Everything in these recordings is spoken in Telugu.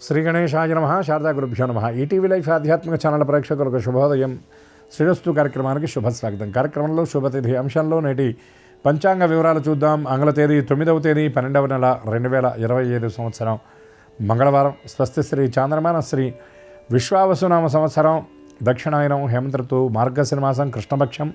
శ్రీ గణేశాయ నమః. శారదా గురుభ్యో నమః. ఈటీవీ లైఫ్ ఆధ్యాత్మిక ఛానల్ ప్రేక్షకులకు శుభోదయం. శ్రీరస్తు కార్యక్రమానికి శుభస్వాగతం. కార్యక్రమంలో శుభతిథి అంశంలో నేటి పంచాంగ వివరాలు చూద్దాం. ఆంగ్ల తేదీ 9వ తేదీ 12వ నెల 2025 సంవత్సరం మంగళవారం. స్వస్తి శ్రీ చాంద్రమాన శ్రీ విశ్వావసునామ సంవత్సరం, దక్షిణాయనం, హేమంత ఋతువు, మార్గశిర మాసం, కృష్ణపక్షం,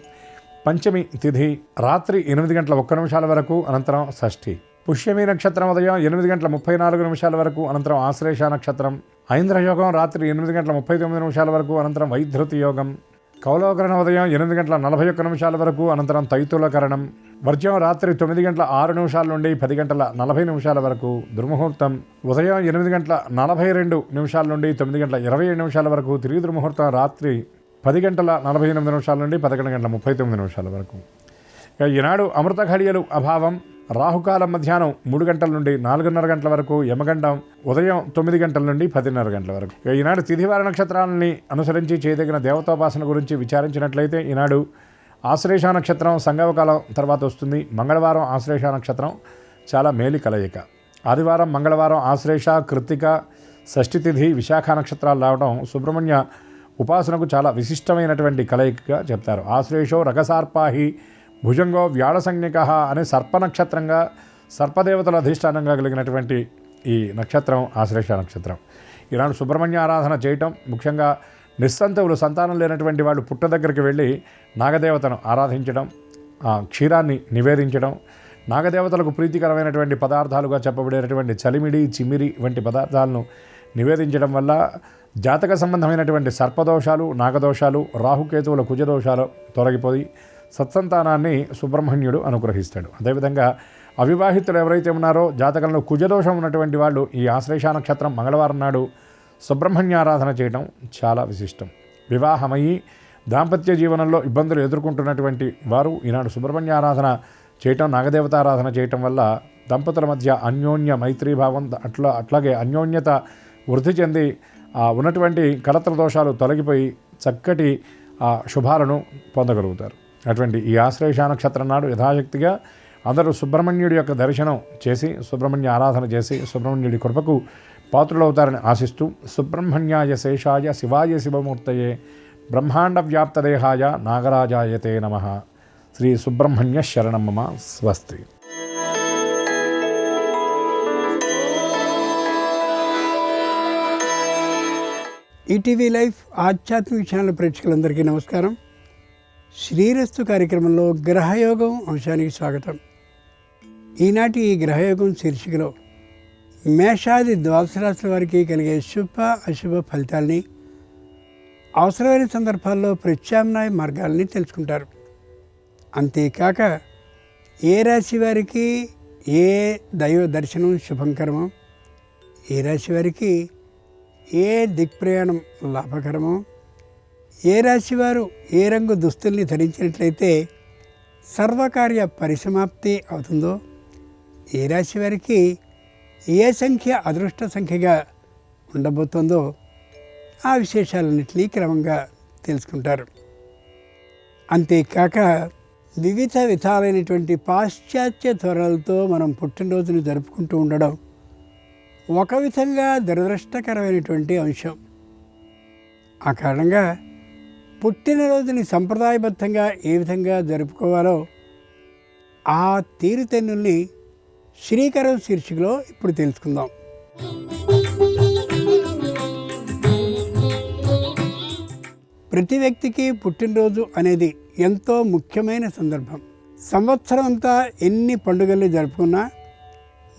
పంచమి తిథి రాత్రి 8 గంటల 1 నిమిషాల వరకు, అనంతరం షష్ఠి. పుష్యమి నక్షత్రం ఉదయం 8 గంటల 34 నిమిషాల వరకు, అనంతరం ఆశ్లేష నక్షత్రం. ఐంద్రయోగం రాత్రి 8 గంటల 39 నిమిషాల వరకు, అనంతరం వైధృతి యోగం. కౌలవకరణం ఉదయం 8 గంటల 41 నిమిషాల వరకు, అనంతరం తైతులకరణం. వర్జ్యం రాత్రి 9 గంటల 6 నిమిషాల నుండి 10 గంటల 40 నిమిషాల వరకు. దుర్ముహూర్తం ఉదయం 8 గంటల 42 నిమిషాల నుండి 9 గంటల 27 నిమిషాల వరకు. తిరిగి దుర్ముహూర్తం రాత్రి 10 గంటల 48 నిమిషాల నుండి 11 గంటల 39 నిమిషాల వరకు. ఈనాడు అమృత ఘడియలు అభావం. రాహుకాలం మధ్యాహ్నం 3 గంటల నుండి 4:30 గంటల వరకు. యమగండం ఉదయం 9 గంటల నుండి 10:30 గంటల వరకు. ఈనాడు తిథివార నక్షత్రాలని అనుసరించి చేయదగిన దేవతాపాసన గురించి విచారించినట్లయితే ఈనాడు ఆశ్లేష నక్షత్రం సంగమకాలం తర్వాత వస్తుంది. మంగళవారం ఆశ్లేష నక్షత్రం చాలా మేలి కలయిక. ఆదివారం మంగళవారం ఆశ్లేష, కృత్తిక, షష్ఠి తిథి, విశాఖ నక్షత్రాలు రావడం సుబ్రహ్మణ్య ఉపాసనకు చాలా విశిష్టమైనటువంటి కలయికగా చెప్తారు. ఆశ్లేషో రగసార్పాహి భుజంగో వ్యాళ సంజ్ఞక అనే సర్ప నక్షత్రంగా, సర్పదేవతల అధిష్టానంగా కలిగినటువంటి ఈ నక్షత్రం ఆశ్లేష నక్షత్రం. ఈనాడు సుబ్రహ్మణ్య ఆరాధన చేయటం, ముఖ్యంగా నిస్సంతవులు, సంతానం లేనటువంటి వాళ్ళు పుట్ట దగ్గరికి వెళ్ళి నాగదేవతను ఆరాధించడం, క్షీరాన్ని నివేదించడం, నాగదేవతలకు ప్రీతికరమైనటువంటి పదార్థాలుగా చెప్పబడేటటువంటి చలిమిడి, చిమ్మిరి వంటి పదార్థాలను నివేదించడం వల్ల జాతక సంబంధమైనటువంటి సర్పదోషాలు, నాగదోషాలు, రాహుకేతువుల కుజదోషాలు తొలగిపోయి సత్సంతానాన్ని సుబ్రహ్మణ్యుడు అనుగ్రహిస్తాడు. అదేవిధంగా అవివాహితులు ఎవరైతే ఉన్నారో, జాతకంలో కుజదోషం ఉన్నటువంటి వాళ్ళు ఈ ఆశ్లేష నక్షత్రం మంగళవారం నాడు సుబ్రహ్మణ్య ఆరాధన చేయడం చాలా విశిష్టం. వివాహమయ్యి దాంపత్య జీవనంలో ఇబ్బందులు ఎదుర్కొంటున్నటువంటి వారు ఈనాడు సుబ్రహ్మణ్య ఆరాధన చేయటం, నాగదేవత ఆరాధన చేయటం వల్ల దంపతుల మధ్య అన్యోన్య మైత్రీభావం, అట్లాగే అన్యోన్యత వృద్ధి చెంది ఉన్నటువంటి కలత్ర దోషాలు తొలగిపోయి చక్కటి శుభాలను పొందగలుగుతారు. అటువంటి ఈ ఆశ్లేష నక్షత్రం నాడు యథాశక్తిగా అందరూ సుబ్రహ్మణ్యుడి యొక్క దర్శనం చేసి, సుబ్రహ్మణ్య ఆరాధన చేసి సుబ్రహ్మణ్యుడి కృపకు పాత్రులవుతారని ఆశిస్తూ, సుబ్రహ్మణ్యాయ శేషాయ శివాయ శివమూర్తయే బ్రహ్మాండ వ్యాప్తదేహాయ నాగరాజాయతే నమః. శ్రీ సుబ్రహ్మణ్య శరణం మమ. స్వస్తి. ఈటీవీ లైఫ్ ఆధ్యాత్మిక ఛానల్ ప్రేక్షకులందరికీ నమస్కారం. శ్రీరస్తు కార్యక్రమంలో గ్రహయోగం అంశానికి స్వాగతం. ఈనాటి ఈ గ్రహయోగం శీర్షికలో మేషాది ద్వాదశ రాశుల వారికి కలిగే శుభ అశుభ ఫలితాలని, అవసరమైన సందర్భాల్లో ప్రత్యామ్నాయ మార్గాల్ని తెలుసుకుంటారు. అంతేకాక ఏ రాశి వారికి ఏ దైవ దర్శనం శుభంకరమో, ఏ రాశి వారికి ఏ దిక్ప్రయాణం లాభకరమో, ఏ రాశివారు ఏ రంగు దుస్తుల్ని ధరించినట్లయితే సర్వకార్య పరిసమాప్తి అవుతుందో, ఏ రాశి వారికి ఏ సంఖ్య అదృష్ట సంఖ్యగా ఉండబోతుందో ఆ విశేషాలన్నింటినీ క్రమంగా తెలుసుకుంటారు. అంతేకాక వివిధ విధాలైనటువంటి పాశ్చాత్య ధోరణులతో మనం పుట్టినరోజును జరుపుకుంటూ ఉండడం ఒక విధంగా దురదృష్టకరమైనటువంటి అంశం. ఆ కారణంగా పుట్టినరోజుని సంప్రదాయబద్ధంగా ఏ విధంగా జరుపుకోవాలో ఆ తీరుతెన్నుల్ని శ్రీకరం శీర్షికలో ఇప్పుడు తెలుసుకుందాం. ప్రతి వ్యక్తికి పుట్టినరోజు అనేది ఎంతో ముఖ్యమైన సందర్భం. సంవత్సరం అంతా ఎన్ని పండుగల్ని జరుపుకున్నా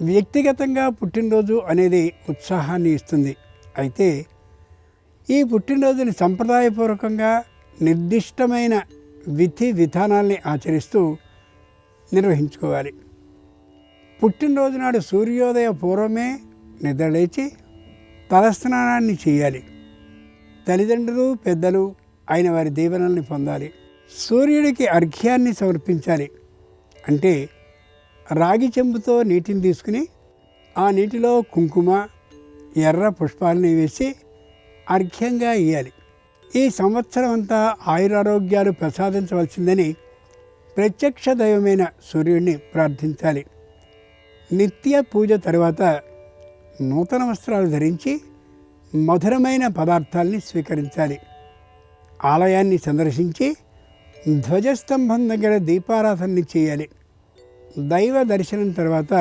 వ్యక్తిగతంగా పుట్టినరోజు అనేది ఉత్సాహాన్ని ఇస్తుంది. అయితే ఈ పుట్టినరోజుని సంప్రదాయపూర్వకంగా నిర్దిష్టమైన విధి విధానాల్ని ఆచరిస్తూ నిర్వహించుకోవాలి. పుట్టినరోజు నాడు సూర్యోదయ పూర్వమే నిద్రలేచి తలస్నానాన్ని చేయాలి. తల్లిదండ్రులు, పెద్దలు అయిన వారి దీవెనల్ని పొందాలి. సూర్యుడికి అర్ఘ్యాన్ని సమర్పించాలి. అంటే రాగి చెంబుతో నీటిని తీసుకుని ఆ నీటిలో కుంకుమ, ఎర్ర పుష్పాలని వేసి అర్ఘ్యంగా ఇయ్యాలి. ఈ సంవత్సరం అంతా ఆయురారోగ్యాలు ప్రసాదించవలసిందని ప్రత్యక్ష దైవమైన సూర్యుడిని ప్రార్థించాలి. నిత్య పూజ తర్వాత నూతన వస్త్రాలు ధరించి మధురమైన పదార్థాల్ని స్వీకరించాలి. ఆలయాన్ని సందర్శించి ధ్వజస్తంభం దగ్గర దీపారాధనని చేయాలి. దైవ దర్శనం తర్వాత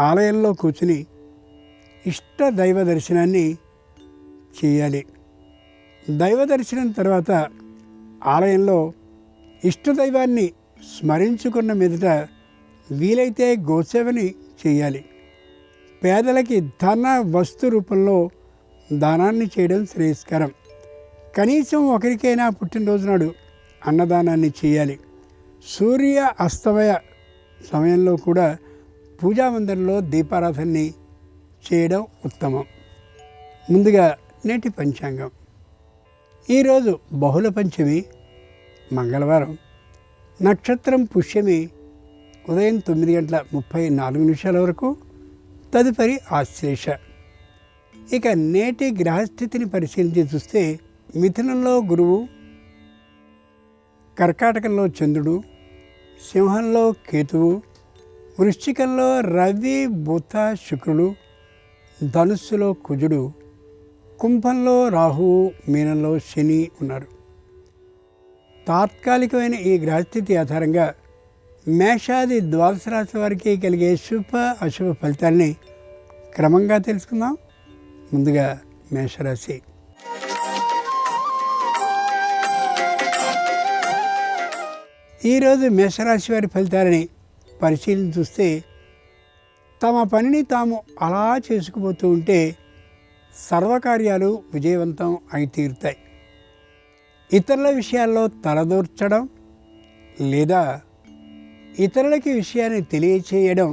ఆలయంలో కూర్చుని ఇష్ట దైవ దర్శనాన్ని చేయాలి. దైవ దర్శనం తర్వాత ఆలయంలో ఇష్టదైవాన్ని స్మరించుకున్న మీదట వీలైతే గోసేవని చేయాలి. పేదలకి ధన వస్తు రూపంలో దానాన్ని చేయడం శ్రేయస్కరం. కనీసం ఒకరికైనా పుట్టినరోజు నాడు అన్నదానాన్ని చేయాలి. సూర్య అస్తమయ సమయంలో కూడా పూజామందిరంలో దీపారాధనని చేయడం ఉత్తమం. ముందుగా నేటి పంచాంగం. ఈరోజు బహుళ పంచమి, మంగళవారం. నక్షత్రం పుష్యమి, ఉదయం 9:34 వరకు. తదుపరి ఆశ్లేష. ఇక నేటి గ్రహస్థితిని పరిశీలించి చూస్తే మిథునంలో గురువు, కర్కాటకంలో చంద్రుడు, సింహంలో కేతువు, వృశ్చికంలో రవి, బుధ, శుక్రుడు, ధనుస్సులో కుజుడు, కుంభంలో రాహువు, మీనంలో శని ఉన్నారు. తాత్కాలికమైన ఈ గ్రహస్థితి ఆధారంగా మేషాది ద్వాదశ రాశి వారికి కలిగే శుభ అశుభ ఫలితాల్ని క్రమంగా తెలుసుకుందాం. ముందుగా మేషరాశి. ఈరోజు మేషరాశి వారి ఫలితాలని పరిశీలన చూస్తే తమ పనిని తాము అలా చేసుకుపోతూ ఉంటే సర్వకార్యాలు విజయవంతం అయి తీరుతాయి. ఇతరుల విషయాల్లో తలదూర్చడం లేదా ఇతరులకి విషయాన్ని తెలియచేయడం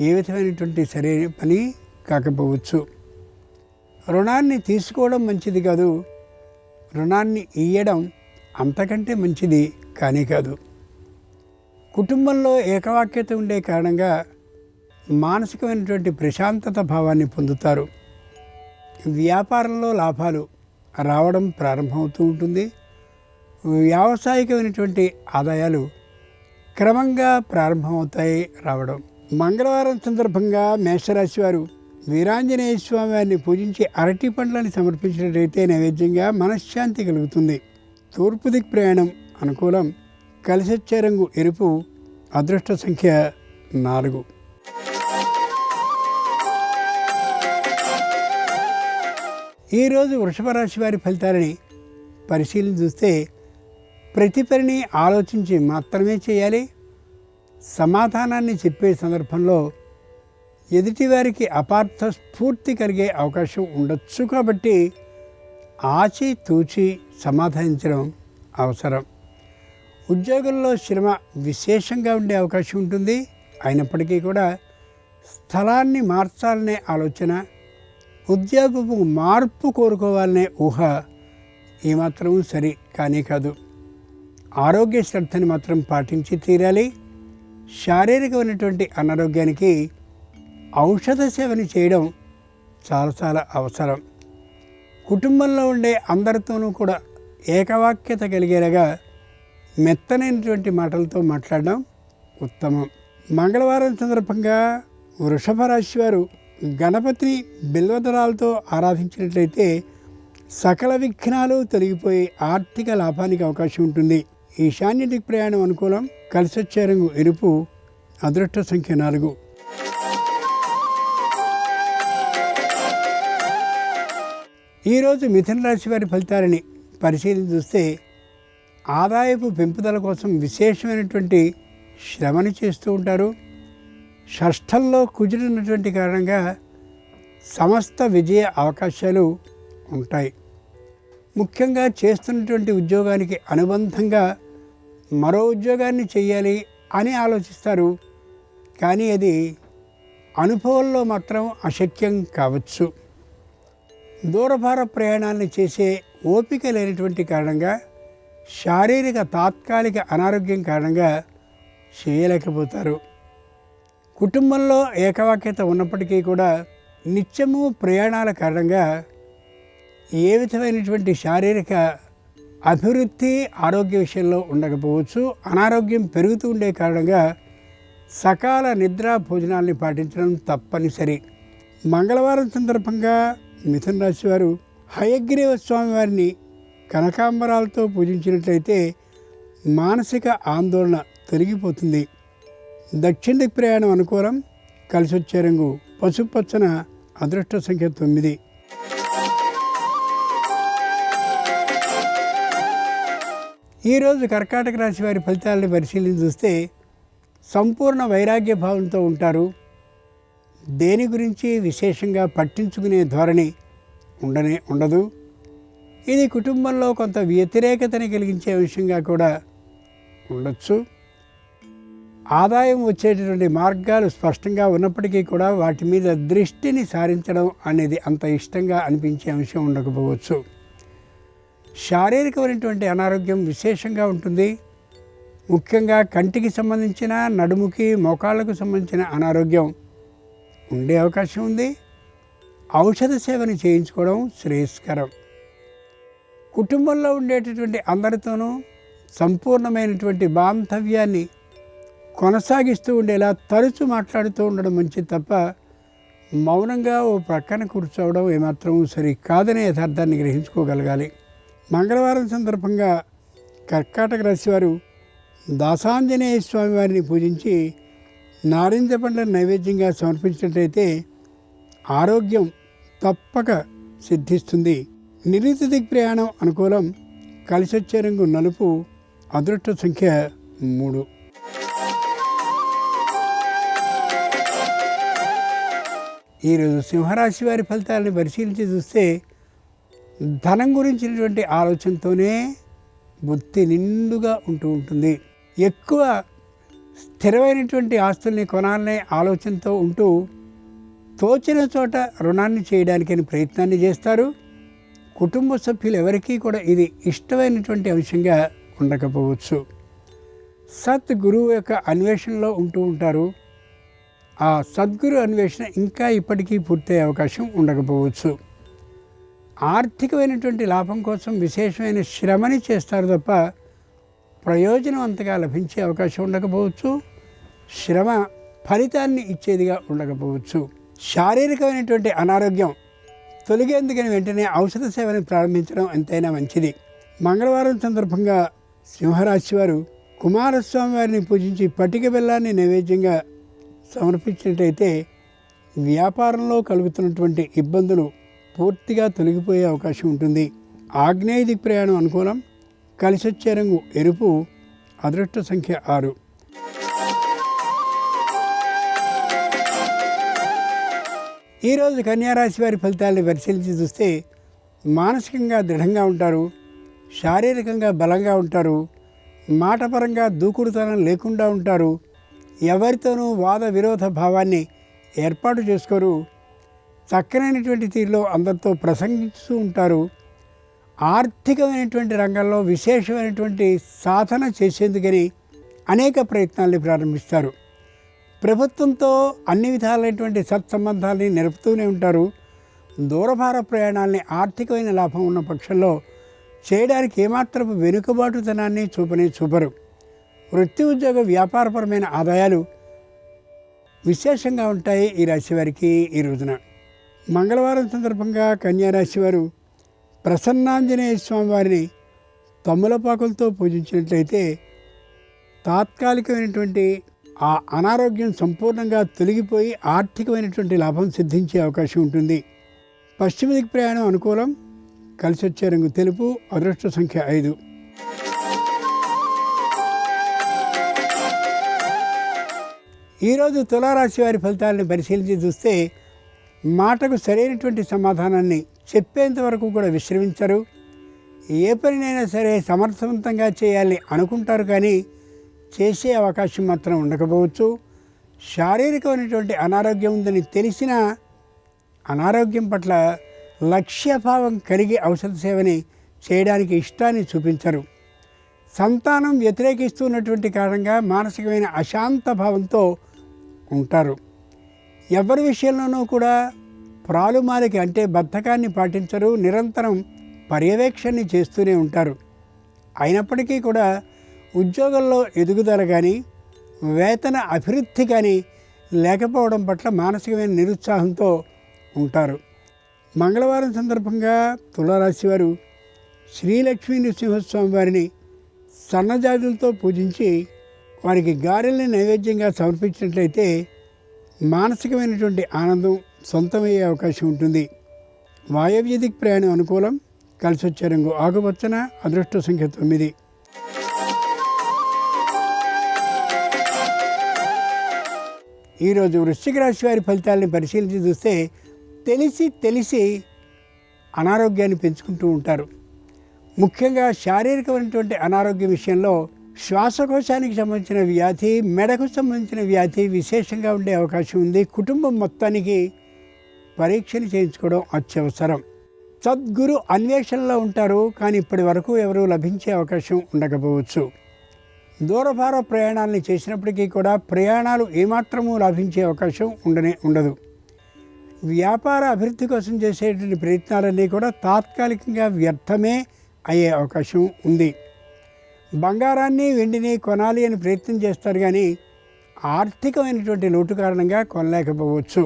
ఏ విధమైనటువంటి సరైన పని కాకపోవచ్చు. రుణాన్ని తీసుకోవడం మంచిది కాదు, రుణాన్ని ఇయ్యడం అంతకంటే మంచిది కానీ కాదు. కుటుంబంలో ఏకవాక్యత ఉండే కారణంగా మానసికమైనటువంటి ప్రశాంతత భావాన్ని పొందుతారు. వ్యాపారంలో లాభాలు రావడం ప్రారంభమవుతూ ఉంటుంది. వ్యావసాయికమైనటువంటి ఆదాయాలు క్రమంగా ప్రారంభమవుతాయి రావడం. మంగళవారం సందర్భంగా మేషరాశి వారు వీరాంజనేయ స్వామి వారిని పూజించి అరటి పండ్లని సమర్పించినట్లయితే నైవేద్యంగా మనశ్శాంతి కలుగుతుంది. తూర్పు దిక్ ప్రయాణం అనుకూలం. కలిసొచ్చే రంగు ఎరుపు. అదృష్ట సంఖ్య 4. ఈరోజు వృషభ రాశి వారి ఫలితాలని పరిశీలన చూస్తే ప్రతి పనిని ఆలోచించి మాత్రమే చేయాలి. సమాధానాన్ని చెప్పే సందర్భంలో ఎదుటివారికి అపార్థ స్ఫూర్తి కలిగే అవకాశం ఉండొచ్చు. కాబట్టి ఆచి తూచి సమాధానించడం అవసరం. ఉద్యోగంలో శ్రమ విశేషంగా ఉండే అవకాశం ఉంటుంది. అయినప్పటికీ కూడా స్థలాన్ని మార్చాలనే ఆలోచన, ఉద్యోగపు మార్పు కోరుకోవాలనే ఊహ ఏమాత్రం సరి కానీ కాదు. ఆరోగ్య శ్రద్ధని మాత్రం పాటించి తీరాలి. శారీరకమైనటువంటి అనారోగ్యానికి ఔషధ సేవని చేయడం చాలా అవసరం. కుటుంబంలో ఉండే అందరితోనూ కూడా ఏకవాక్యత కలిగేలాగా మెత్తనైనటువంటి మాటలతో మాట్లాడడం ఉత్తమం. మంగళవారం సందర్భంగా వృషభ రాశి వారు గణపతిని బిల్వదళాలతో ఆరాధించినట్లయితే సకల విఘ్నాలు తొలగిపోయి ఆర్థిక లాభానికి అవకాశం ఉంటుంది. ఈశాన్య దిక్ ప్రయాణం అనుకూలం. కలిసొచ్చే రంగు ఎరుపు. అదృష్ట సంఖ్య 4. ఈరోజు మిథున రాశి వారి ఫలితాలని పరిశీలన చూస్తే ఆదాయపు పెంపుదల కోసం విశేషమైనటువంటి శ్రమని చేస్తూ ఉంటారు. షష్ఠంలో కుదిరినటువంటి కారణంగా సమస్త విజయ అవకాశాలు ఉంటాయి. ముఖ్యంగా చేస్తున్నటువంటి ఉద్యోగానికి అనుబంధంగా మరో ఉద్యోగాన్ని చేయాలి అని ఆలోచిస్తారు. కానీ అది అనుభవంలో మాత్రం అశక్యం కావచ్చు. దూరభార ప్రయాణాన్ని చేసే ఓపిక లేనటువంటి కారణంగా శారీరక తాత్కాలిక అనారోగ్యం కారణంగా చేయలేకపోతారు. కుటుంబంలో ఏకవాక్యత ఉన్నప్పటికీ కూడా నిత్యము ప్రయాణాల కారణంగా ఏ విధమైనటువంటి శారీరక అభివృద్ధి ఆరోగ్య విషయంలో ఉండకపోవచ్చు. అనారోగ్యం పెరుగుతూ ఉండే కారణంగా సకాల నిద్ర భోజనాల్ని పాటించడం తప్పనిసరి. మంగళవారం సందర్భంగా మిథున రాశి వారు హయగ్రీవ స్వామి వారిని కనకాంబరాలతో పూజించినట్లయితే మానసిక ఆందోళన తొలగిపోతుంది. దక్షిణ దిక్ ప్రయాణం అనుకూలం. కలిసి వచ్చే రంగు పసుపచ్చన. అదృష్ట సంఖ్య 9. ఈరోజు కర్కాటక రాశి వారి ఫలితాలను పరిశీలించి చూస్తే సంపూర్ణ వైరాగ్య భావంతో ఉంటారు. దేని గురించి విశేషంగా పట్టించుకునే ధోరణి ఉండదు. ఇది కుటుంబంలో కొంత వ్యతిరేకతని కలిగించే విషయంగా కూడా ఉండొచ్చు. ఆదాయం వచ్చేటటువంటి మార్గాలు స్పష్టంగా ఉన్నప్పటికీ కూడా వాటి మీద దృష్టిని సారించడం అనేది అంత ఇష్టంగా అనిపించే అంశం ఉండకపోవచ్చు. శారీరకమైనటువంటి అనారోగ్యం విశేషంగా ఉంటుంది. ముఖ్యంగా కంటికి సంబంధించిన, నడుముకి, మోకాళ్ళకు సంబంధించిన అనారోగ్యం ఉండే అవకాశం ఉంది. ఔషధ సేవని చేయించుకోవడం శ్రేయస్కరం. కుటుంబంలో ఉండేటటువంటి అందరితోనూ సంపూర్ణమైనటువంటి బాంధవ్యాన్ని కొనసాగిస్తూ ఉండేలా తరచూ మాట్లాడుతూ ఉండడం మంచిది తప్ప మౌనంగా ఓ ప్రక్కన కూర్చోవడం ఏమాత్రం సరి కాదనే యథార్థాన్ని గ్రహించుకోగలగాలి. మంగళవారం సందర్భంగా కర్కాటక రాశి వారు దాసాంజనేయ స్వామి వారిని పూజించి నారింజ పండ్ల నైవేద్యంగా సమర్పించినట్లయితే ఆరోగ్యం తప్పక సిద్ధిస్తుంది. నిరుతి దిక్ ప్రయాణం అనుకూలం. కలిసొచ్చే రంగు నలుపు. అదృష్ట సంఖ్య 3. ఈరోజు సింహరాశి వారి ఫలితాలను పరిశీలించి చూస్తే ధనం గురించినటువంటి ఆలోచనతోనే బుద్ధి నిండుగా ఉంటుంది. ఎక్కువ స్థిరమైనటువంటి ఆస్తుల్ని కొనాలనే ఆలోచనతో ఉంటూ తోచిన చోట రుణాన్ని చేయడానికని ప్రయత్నాన్ని చేస్తారు. కుటుంబ సభ్యులు ఎవరికీ కూడా ఇది ఇష్టమైనటువంటి అంశంగా ఉండకపోవచ్చు. సత్ గురువు యొక్క అన్వేషణలో ఉంటూ ఉంటారు. ఆ సద్గురు అన్వేషణ ఇంకా ఇప్పటికీ పూర్తయ్యే అవకాశం ఉండకపోవచ్చు. ఆర్థికమైనటువంటి లాభం కోసం విశేషమైన శ్రమని చేస్తారు తప్ప ప్రయోజనం అంతగా లభించే అవకాశం ఉండకపోవచ్చు. శ్రమ ఫలితాన్ని ఇచ్చేదిగా ఉండకపోవచ్చు. శారీరకమైనటువంటి అనారోగ్యం తొలగేందుకని వెంటనే ఔషధ సేవని ప్రారంభించడం ఎంతైనా మంచిది. మంగళవారం సందర్భంగా సింహరాశి వారు కుమారస్వామి వారిని పూజించి పటిక బెల్లాన్ని నైవేద్యంగా సమర్పించినట్టయితే వ్యాపారంలో కలుగుతున్నటువంటి ఇబ్బందులు పూర్తిగా తొలగిపోయే అవకాశం ఉంటుంది. ఆగ్నేయ దిక్ ప్రయాణం అనుకూలం. కలిసొచ్చే రంగు ఎరుపు. అదృష్ట సంఖ్య 6. ఈరోజు కన్యారాశి వారి ఫలితాలను పరిశీలించి చూస్తే మానసికంగా దృఢంగా ఉంటారు. శారీరకంగా బలంగా ఉంటారు. మాటపరంగా దూకుడుతనం లేకుండా ఉంటారు. ఎవరితోనూ వాద విరోధ భావాన్ని ఏర్పాటు చేసుకోరు. చక్కనైనటువంటి తీరులో అందరితో ప్రసంగిస్తూ ఉంటారు. ఆర్థికమైనటువంటి రంగంలో విశేషమైనటువంటి సాధన చేసేందుకని అనేక ప్రయత్నాల్ని ప్రారంభిస్తారు. ప్రభుత్వంతో అన్ని విధాలైనటువంటి సత్సంబంధాలని నిలుపుతూనే ఉంటారు. దూరభార ప్రయాణాలని ఆర్థికమైన లాభం ఉన్న పక్షంలో చేయడానికి ఏమాత్రపు వెనుకబాటుతనాన్ని చూపరు. వృత్తి ఉద్యోగ వ్యాపారపరమైన ఆదాయాలు విశేషంగా ఉంటాయి ఈ రాశి వారికి. ఈ రోజున మంగళవారం సందర్భంగా కన్యారాశి వారు ప్రసన్నాంజనేయ స్వామి వారిని తమ్ములపాకులతో పూజించినట్లయితే తాత్కాలికమైనటువంటి ఆ అనారోగ్యం సంపూర్ణంగా తొలగిపోయి ఆర్థికమైనటువంటి లాభం సిద్ధించే అవకాశం ఉంటుంది. పశ్చిమ దిక్ ప్రయాణం అనుకూలం. కలిసొచ్చే రంగు తెలుపు. అదృష్ట సంఖ్య 5. ఈరోజు తులారాశి వారి ఫలితాలను పరిశీలించి చూస్తే మాటకు సరైనటువంటి సమాధానాన్ని చెప్పేంత వరకు కూడా విశ్రమించరు. ఏ పనినైనా సరే సమర్థవంతంగా చేయాలి అనుకుంటారు, కానీ చేసే అవకాశం మాత్రం ఉండకపోవచ్చు. శారీరకమైనటువంటి అనారోగ్యం ఉందని తెలిసినా అనారోగ్యం పట్ల లక్ష్యభావం కలిగి ఔషధ సేవని చేయడానికి ఇష్టాన్ని చూపించరు. సంతానం వ్యతిరేకిస్తున్నటువంటి కారణంగా మానసికమైన అశాంత భావంతో ఉంటారు. ఎవరి విషయంలోనూ కూడా ప్రాలుమాలికి అంటే బద్ధకాన్ని పాటించరు. నిరంతరం పర్యవేక్షణని చేస్తూనే ఉంటారు. అయినప్పటికీ కూడా ఉద్యోగంలో ఎదుగుదల కానీ వేతన అభివృద్ధి కానీ లేకపోవడం పట్ల మానసికమైన నిరుత్సాహంతో ఉంటారు. మంగళవారం సందర్భంగా తులారాశి వారు శ్రీలక్ష్మీ నృసింహస్వామి వారిని సన్నజాజులతో పూజించి వారికి గారెల్ని నైవేద్యంగా సమర్పించినట్లయితే మానసికమైనటువంటి ఆనందం సొంతమయ్యే అవకాశం ఉంటుంది. వాయవ్య దిక్ ప్రయాణం అనుకూలం. కలిసి వచ్చే రంగు ఆకుపచ్చన. అదృష్ట సంఖ్య 9. ఈరోజు వృశ్చిక రాశి వారి ఫలితాలను పరిశీలించి చూస్తే తెలిసి అనారోగ్యాన్ని పెంచుకుంటూ ఉంటారు. ముఖ్యంగా శారీరకమైనటువంటి అనారోగ్య విషయంలో శ్వాసకోశానికి సంబంధించిన వ్యాధి, మెడకు సంబంధించిన వ్యాధి విశేషంగా ఉండే అవకాశం ఉంది. కుటుంబం మొత్తానికి పరీక్షలు చేయించుకోవడం అత్యవసరం. సద్గురు అన్వేషణలో ఉంటారు, కానీ ఇప్పటి వరకు ఎవరూ లభించే అవకాశం ఉండకపోవచ్చు. దూరభార ప్రయాణాలను చేసినప్పటికీ కూడా ప్రయాణాలు ఏమాత్రమూ లాభించే అవకాశం ఉండదు. వ్యాపార అభివృద్ధి కోసం చేసేటువంటి ప్రయత్నాలన్నీ కూడా తాత్కాలికంగా వ్యర్థమే అయ్యే అవకాశం ఉంది. బంగారాన్ని వెండిని కొనాలి అని ప్రయత్నం చేస్తారు, కానీ ఆర్థికమైనటువంటి లోటు కారణంగా కొనలేకపోవచ్చు.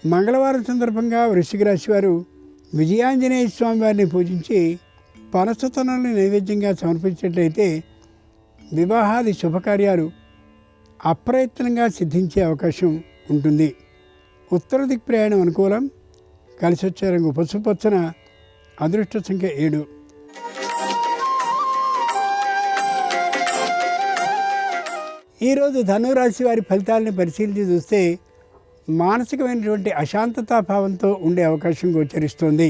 మంగళవారం సందర్భంగా వృశ్చిక రాశి వారు విజయాంజనేయ స్వామి వారిని పూజించి పనసతొనలను నైవేద్యంగా సమర్పించినట్లయితే వివాహాది శుభకార్యాలు అప్రయత్నంగా సిద్ధించే అవకాశం ఉంటుంది. ఉత్తర దిక్ ప్రయాణం అనుకూలం. కలిసి వచ్చే రంగు పసుపచ్చన. అదృష్ట సంఖ్య 7. ఈరోజు ధనురాశి వారి ఫలితాలను పరిశీలించి చూస్తే మానసికమైనటువంటి అశాంతతాభావంతో ఉండే అవకాశం గోచరిస్తుంది.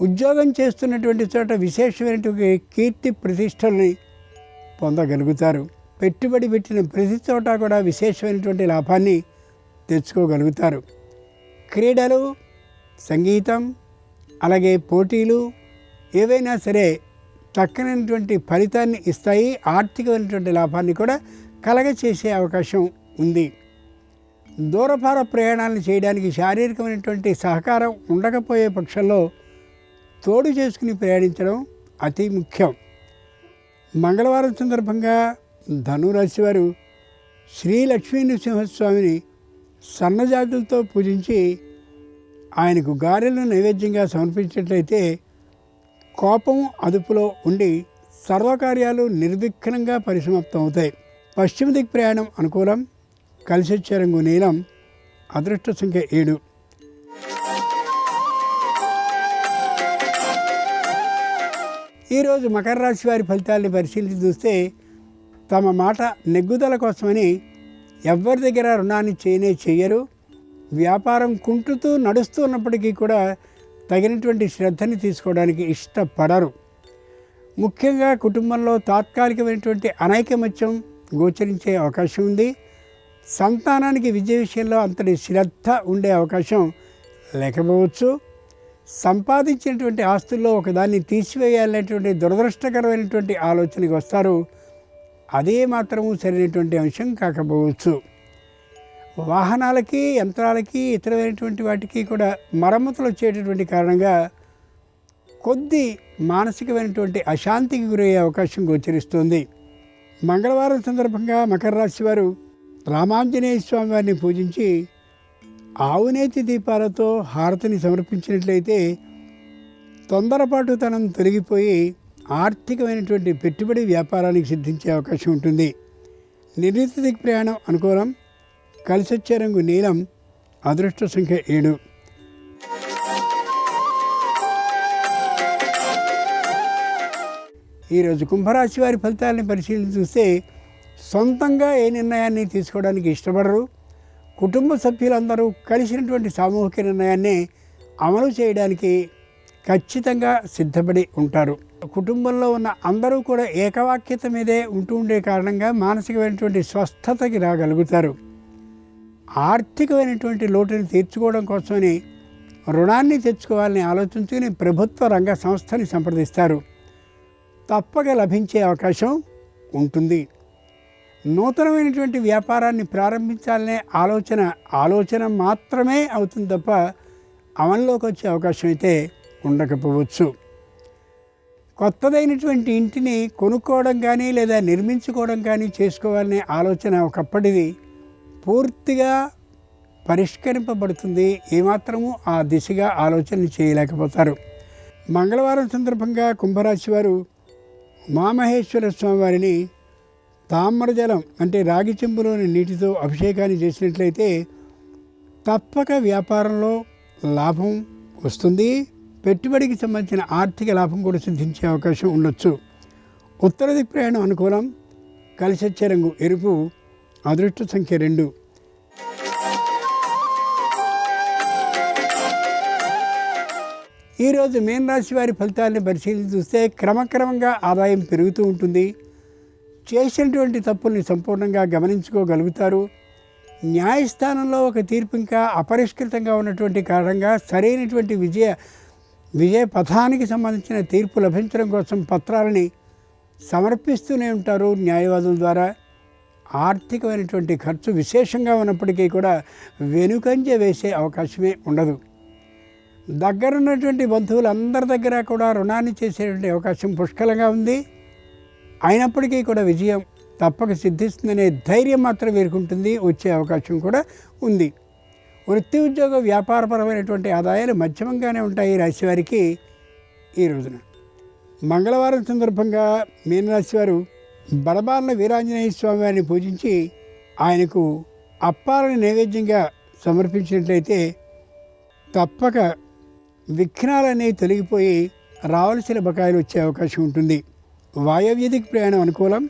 ఉద్యోగం చేస్తున్నటువంటి చోట విశేషమైనటువంటి కీర్తి ప్రతిష్టల్ని పొందగలుగుతారు. పెట్టుబడి పెట్టిన ప్రతి చోట కూడా విశేషమైనటువంటి లాభాన్ని తెచ్చుకోగలుగుతారు. క్రీడలు, సంగీతం, అలాగే పోటీలు ఏవైనా సరే చక్కనైనటువంటి ఫలితాన్ని ఇస్తాయి. ఆర్థికమైనటువంటి లాభాన్ని కూడా కలగచేసే అవకాశం ఉంది. దూరభార ప్రయాణాలను చేయడానికి శారీరకమైనటువంటి సహకారం ఉండకపోయే పక్షంలో తోడు చేసుకుని ప్రయాణించడం అతి ముఖ్యం. మంగళవారం సందర్భంగా ధనురాశి వారు శ్రీ లక్ష్మీ నృసింహస్వామిని సన్నజాజులతో పూజించి ఆయనకు గారెలను నైవేద్యంగా సమర్పించినట్లయితే కోపం అదుపులో ఉండి సర్వకార్యాలు నిర్విఘ్నంగా పరిసమాప్తం అవుతాయి. పశ్చిమ దిక్ ప్రయాణం అనుకూలం. కలిసి వచ్చే రంగు నీలం. అదృష్ట సంఖ్య 7. ఈరోజు మకర రాశి వారి ఫలితాలను పరిశీలించి చూస్తే తమ మాట నెగ్గుదల కోసమని ఎవరి దగ్గర రుణాన్ని చేయరు. వ్యాపారం కుంటుతూ నడుస్తూ ఉన్నప్పటికీ కూడా తగినటువంటి శ్రద్ధని తీసుకోవడానికి ఇష్టపడరు. ముఖ్యంగా కుటుంబంలో తాత్కాలికమైనటువంటి అనైకమత్యం గోచరించే అవకాశం ఉంది. సంతానానికి విద్య విషయంలో అంతటి శ్రద్ధ ఉండే అవకాశం లేకపోవచ్చు. సంపాదించినటువంటి ఆస్తుల్లో ఒకదాన్ని తీసివేయాలనేటువంటి దురదృష్టకరమైనటువంటి ఆలోచనకి వస్తారు. అదే మాత్రము సరైనటువంటి అంశం కాకపోవచ్చు. వాహనాలకి, యంత్రాలకి, ఇతరమైనటువంటి వాటికి కూడా మరమ్మతులు వచ్చేటటువంటి కారణంగా కొద్ది మానసికమైనటువంటి అశాంతికి గురయ్యే అవకాశం గోచరిస్తుంది. మంగళవారం సందర్భంగా మకర రాశి వారు రామాంజనేయ స్వామి వారిని పూజించి ఆవునేతి దీపాలతో హారతిని సమర్పించినట్లయితే తొందరపాటుతనం తొలగిపోయి ఆర్థికమైనటువంటి పెట్టుబడి వ్యాపారానికి సిద్ధించే అవకాశం ఉంటుంది. నిర్ణీత దిక్ ప్రయాణం అనుకూలం. కలిసి వచ్చే రంగు నీలం. అదృష్ట సంఖ్య 7. ఈరోజు కుంభరాశి వారి ఫలితాలను పరిశీలించి చూస్తే సొంతంగా ఏ నిర్ణయాన్ని తీసుకోవడానికి ఇష్టపడరు. కుటుంబ సభ్యులందరూ కలిసినటువంటి సామూహిక నిర్ణయాన్ని అమలు చేయడానికి ఖచ్చితంగా సిద్ధపడి ఉంటారు. కుటుంబంలో ఉన్న అందరూ కూడా ఏకవాక్యత మీదే ఉండే కారణంగా మానసికమైనటువంటి స్వస్థతకి రాగలుగుతారు. ఆర్థికమైనటువంటి లోటుని తీర్చుకోవడం కోసమని రుణాన్ని తెచ్చుకోవాలని ఆలోచించుకుని ప్రభుత్వ రంగ సంస్థని సంప్రదిస్తారు. తప్పక లభించే అవకాశం ఉంటుంది. నూతనమైనటువంటి వ్యాపారాన్ని ప్రారంభించాలనే ఆలోచన మాత్రమే అవుతుంది తప్ప అమల్లోకి వచ్చే అవకాశం అయితే ఉండకపోవచ్చు. కొత్తదైనటువంటి ఇంటిని కొనుక్కోవడం కానీ లేదా నిర్మించుకోవడం కానీ చేసుకోవాలనే ఆలోచన ఒకప్పటిది పూర్తిగా పరిష్కరింపబడుతుంది. ఏమాత్రము ఆ దిశగా ఆలోచనలు చేయలేకపోతారు. మంగళవారం సందర్భంగా కుంభరాశి వారు ఉమామహేశ్వర స్వామివారిని తామ్రజలం అంటే రాగి చెంబులోని నీటితో అభిషేకాన్ని చేసినట్లయితే తప్పక వ్యాపారంలో లాభం వస్తుంది. పెట్టుబడికి సంబంధించిన ఆర్థిక లాభం కూడా సిద్ధించే అవకాశం ఉండొచ్చు. ఉత్తర దిక్కు ప్రయాణం అనుకూలం. కలిసి వచ్చే రంగు ఎరుపు. అదృష్ట సంఖ్య 2. ఈరోజు మీన రాశి వారి ఫలితాలను పరిశీలించి చూస్తే క్రమక్రమంగా ఆదాయం పెరుగుతూ ఉంటుంది. చేసినటువంటి తప్పుల్ని సంపూర్ణంగా గమనించుకోగలుగుతారు. న్యాయస్థానంలో ఒక తీర్పు ఇంకా అపరిష్కృతంగా ఉన్నటువంటి కారణంగా సరైనటువంటి విజయ పథానికి సంబంధించిన తీర్పు లభించడం కోసం పత్రాలని సమర్పిస్తూనే ఉంటారు న్యాయవాదుల ద్వారా. ఆర్థికమైనటువంటి ఖర్చు విశేషంగా ఉన్నప్పటికీ కూడా వెనుకంజ వేసే అవకాశమే ఉండదు. దగ్గరున్నటువంటి బంధువులందరి దగ్గర కూడా రుణాన్ని చేసేటువంటి అవకాశం పుష్కలంగా ఉంది. అయినప్పటికీ కూడా విజయం తప్పక సిద్ధిస్తుందనే ధైర్యం మాత్రం వీరుకుంటుంది. వచ్చే అవకాశం కూడా ఉంది. వృత్తి ఉద్యోగ వ్యాపారపరమైనటువంటి ఆదాయాలు మధ్యమంగానే ఉంటాయి రాశి వారికి. ఈ రోజున మంగళవారం సందర్భంగా మీనరాశి వారు బలబాలన వీరాంజనేయ స్వామి వారిని పూజించి ఆయనకు అప్పాలను నైవేద్యంగా సమర్పించినట్లయితే తప్పక విఘ్నాలనేవి తొలగిపోయి రావలసిన బకాయిలు వచ్చే అవకాశం ఉంటుంది. వాయవ్యదికి ప్రయాణం అనుకూలం.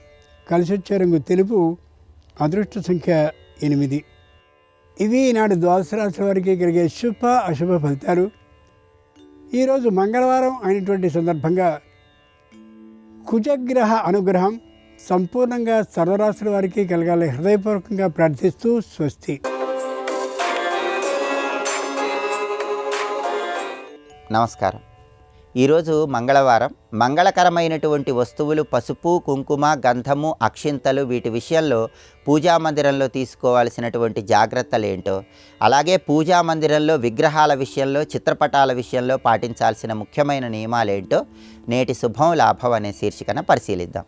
కలిసి వచ్చే రంగు తెలుపు. అదృష్ట సంఖ్య 8. ఇవి ఈనాడు ద్వాదశ రాశుల వారికి కలిగే శుభ అశుభ ఫలితాలు. ఈరోజు మంగళవారం అయినటువంటి సందర్భంగా కుజగ్రహ అనుగ్రహం సంపూర్ణంగా సర్వరాశుల వారికి కలగాలి హృదయపూర్వకంగా ప్రార్థిస్తూ స్వస్తి. నమస్కారం. ఈరోజు మంగళవారం. మంగళకరమైనటువంటి వస్తువులు పసుపు, కుంకుమ, గంధము, అక్షింతలు వీటి విషయంలో పూజా మందిరంలో తీసుకోవాల్సినటువంటి జాగ్రత్తలు ఏంటో, అలాగే పూజా మందిరంలో విగ్రహాల విషయంలో, చిత్రపటాల విషయంలో పాటించాల్సిన ముఖ్యమైన నియమాలేంటో నేటి శుభం లాభం అనే శీర్షికన పరిశీలిద్దాం.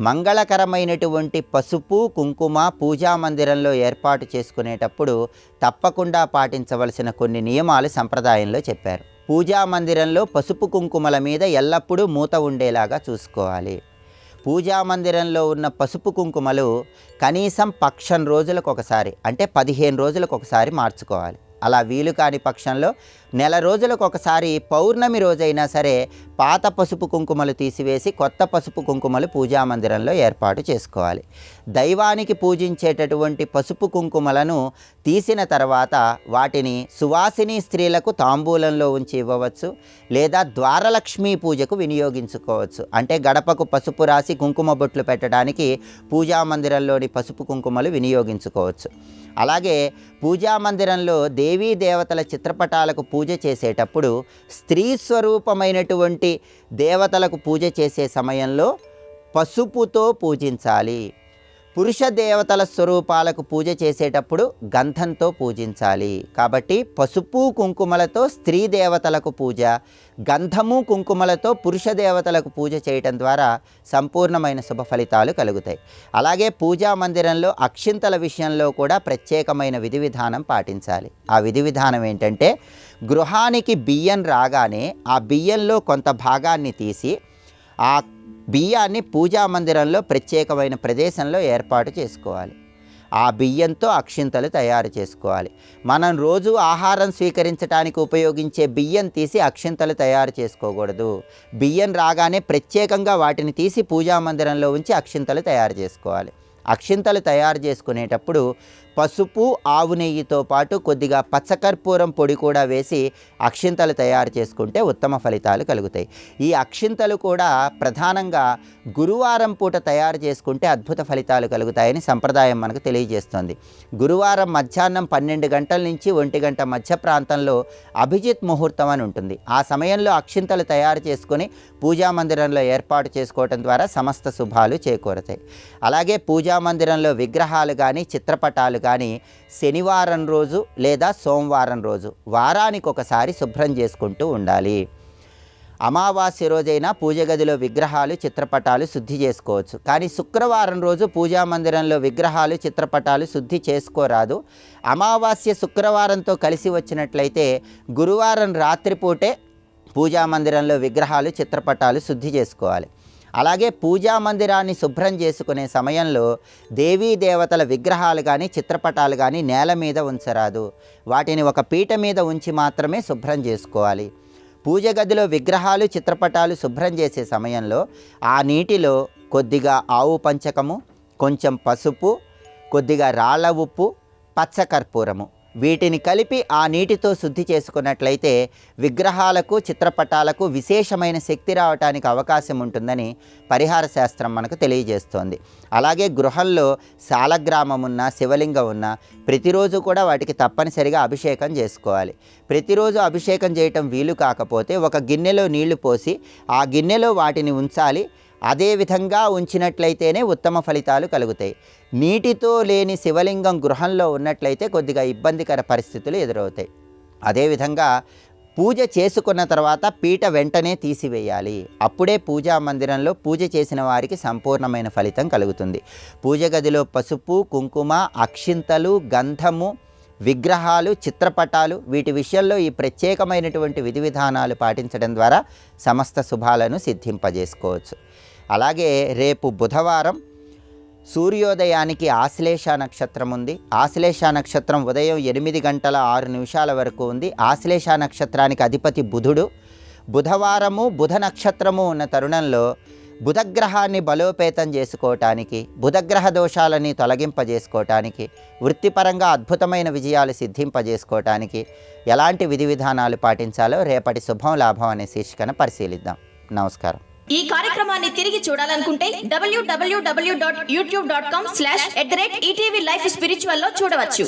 మంగళకరమైనటువంటి పసుపు, కుంకుమ పూజా మందిరంలో ఏర్పాటు చేసుకునేటప్పుడు తప్పకుండా పాటించవలసిన కొన్ని నియమాలు సంప్రదాయంలో చెప్పారు. పూజా మందిరంలో పసుపు కుంకుమల మీద ఎల్లప్పుడూ మూత ఉండేలాగా చూసుకోవాలి. పూజా మందిరంలో ఉన్న పసుపు కుంకుమలు కనీసం పక్షం రోజులకు ఒకసారి అంటే 15 రోజులకు ఒకసారి మార్చుకోవాలి. అలా వీలు కాని పక్షంలో నెల రోజులకు ఒకసారి పౌర్ణమి రోజైనా సరే పాత పసుపు కుంకుమలు తీసివేసి కొత్త పసుపు కుంకుమలు పూజా మందిరంలో ఏర్పాటు చేసుకోవాలి. దైవానికి పూజించేటటువంటి పసుపు కుంకుమలను తీసిన తర్వాత వాటిని సువాసిని స్త్రీలకు తాంబూలంలో ఉంచి ఇవ్వవచ్చు, లేదా ద్వారలక్ష్మీ పూజకు వినియోగించుకోవచ్చు. అంటే గడపకు పసుపు రాసి కుంకుమ బొట్లు పెట్టడానికి పూజా మందిరంలోని పసుపు కుంకుమలు వినియోగించుకోవచ్చు. అలాగే పూజా మందిరంలో దేవీ దేవతల చిత్రపటాలకు పూజ చేసేటప్పుడు స్త్రీ స్వరూపమైనటువంటి దేవతలకు పూజ చేసే సమయంలో పసుపుతో పూజించాలి. పురుష దేవతల స్వరూపాలకు పూజ చేసేటప్పుడు గంధంతో పూజించాలి. కాబట్టి పసుపు కుంకుమలతో స్త్రీ దేవతలకు పూజ, గంధము కుంకుమలతో పురుష దేవతలకు పూజ చేయటం ద్వారా సంపూర్ణమైన శుభ ఫలితాలు కలుగుతాయి. అలాగే పూజా మందిరంలో అక్షింతల విషయంలో కూడా ప్రత్యేకమైన విధి విధానం పాటించాలి. ఆ విధి విధానం ఏంటంటే, గృహానికి బియ్యం రాగానే ఆ బియ్యంలో కొంత భాగాన్ని తీసి ఆ బియ్యాన్ని పూజా మందిరంలో ప్రత్యేకమైన ప్రదేశంలో ఏర్పాటు చేసుకోవాలి. ఆ బియ్యంతో అక్షింతలు తయారు చేసుకోవాలి. మనం రోజు ఆహారం స్వీకరించడానికి ఉపయోగించే బియ్యం తీసి అక్షింతలు తయారు చేసుకోకూడదు. బియ్యం రాగానే ప్రత్యేకంగా వాటిని తీసి పూజా మందిరంలో ఉంచి అక్షింతలు తయారు చేసుకోవాలి. అక్షింతలు తయారు చేసుకునేటప్పుడు పసుపు, ఆవు నెయ్యితో పాటు కొద్దిగా పచ్చకర్పూరం పొడి కూడా వేసి అక్షింతలు తయారు చేసుకుంటే ఉత్తమ ఫలితాలు కలుగుతాయి. ఈ అక్షింతలు కూడా ప్రధానంగా గురువారం పూట తయారు చేసుకుంటే అద్భుత ఫలితాలు కలుగుతాయని సంప్రదాయం మనకు తెలియజేస్తుంది. గురువారం మధ్యాహ్నం 12 గంటల నుంచి 1 గంట మధ్య ప్రాంతంలో అభిజిత్ ముహూర్తం అని ఉంటుంది. ఆ సమయంలో అక్షింతలు తయారు చేసుకొని పూజా మందిరంలో ఏర్పాటు చేసుకోవటం ద్వారా సమస్త శుభాలు చేకూరతాయి. అలాగే పూజా మందిరంలో విగ్రహాలు కానీ చిత్రపటాలు కానీ శనివారం రోజు లేదా సోమవారం రోజు వారానికి ఒకసారి శుభ్రం చేసుకుంటూ ఉండాలి. అమావాస్య రోజైనా పూజ గదిలో విగ్రహాలు చిత్రపటాలు శుద్ధి చేసుకోవచ్చు. కానీ శుక్రవారం రోజు పూజా మందిరంలో విగ్రహాలు చిత్రపటాలు శుద్ధి చేసుకోరాదు. అమావాస్య శుక్రవారంతో కలిసి వచ్చినట్లయితే గురువారం రాత్రిపూటే పూజా మందిరంలో విగ్రహాలు చిత్రపటాలు శుద్ధి చేసుకోవాలి. అలాగే పూజా మందిరాన్ని శుభ్రం చేసుకునే సమయంలో దేవీ దేవతల విగ్రహాలు కానీ చిత్రపటాలు కానీ నేల మీద ఉంచరాదు. వాటిని ఒక పీట మీద ఉంచి మాత్రమే శుభ్రం చేసుకోవాలి. పూజ గదిలో విగ్రహాలు చిత్రపటాలు శుభ్రం చేసే సమయంలో ఆ నీటిలో కొద్దిగా ఆవు పంచకము, కొంచెం పసుపు, కొద్దిగా రాళ్ళ ఉప్పు, పచ్చకర్పూరము వీటిని కలిపి ఆ నీటితో శుద్ధి చేసుకున్నట్లయితే విగ్రహాలకు చిత్రపటాలకు విశేషమైన శక్తి రావడానికి అవకాశం ఉంటుందని పరిహార శాస్త్రం మనకు తెలియజేస్తోంది. అలాగే గృహంలో శాలగ్రామం ఉన్న శివలింగం ఉన్న ప్రతిరోజు కూడా వాటికి తప్పనిసరిగా అభిషేకం చేసుకోవాలి. ప్రతిరోజు అభిషేకం చేయటం వీలు కాకపోతే ఒక గిన్నెలో నీళ్లు పోసి ఆ గిన్నెలో వాటిని ఉంచాలి. అదే విధంగా ఉంచినట్లయితేనే ఉత్తమ ఫలితాలు కలుగుతాయి. నీటితో లేని శివలింగం గృహంలో ఉన్నట్లయితే కొద్దిగా ఇబ్బందికర పరిస్థితులు ఎదురవుతాయి. అదేవిధంగా పూజ చేసుకున్న తర్వాత పీట వెంటనే తీసివేయాలి. అప్పుడే పూజా మందిరంలో పూజ చేసిన వారికి సంపూర్ణమైన ఫలితం కలుగుతుంది. పూజ గదిలో పసుపు, కుంకుమ, అక్షింతలు, గంధము, విగ్రహాలు, చిత్రపటాలు వీటి విషయంలో ఈ ప్రత్యేకమైనటువంటి విధి విధానాలు పాటించడం ద్వారా సమస్త శుభాలను సిద్ధింపజేసుకోవచ్చు. అలాగే రేపు బుధవారం సూర్యోదయానికి ఆశ్లేష నక్షత్రం ఉంది. ఆశ్లేష నక్షత్రం ఉదయం 8:06 వరకు ఉంది. ఆశ్లేష నక్షత్రానికి అధిపతి బుధుడు. బుధవారము బుధ నక్షత్రము ఉన్న తరుణంలో బుధగ్రహాన్ని బలోపేతం చేసుకోవటానికి, బుధగ్రహ దోషాలని తొలగింపజేసుకోవటానికి, వృత్తిపరంగా అద్భుతమైన విజయాలు సిద్ధింపజేసుకోవటానికి ఎలాంటి విధి విధానాలు పాటించాలో రేపటి శుభం లాభం అనే శీర్షికన పరిశీలిద్దాం. నమస్కారం. ఈ కార్యక్రమాన్ని తిరిగి చూడాలనుకుంటే www.youtube.com/ETV Life Spiritual లో చూడవచ్చు.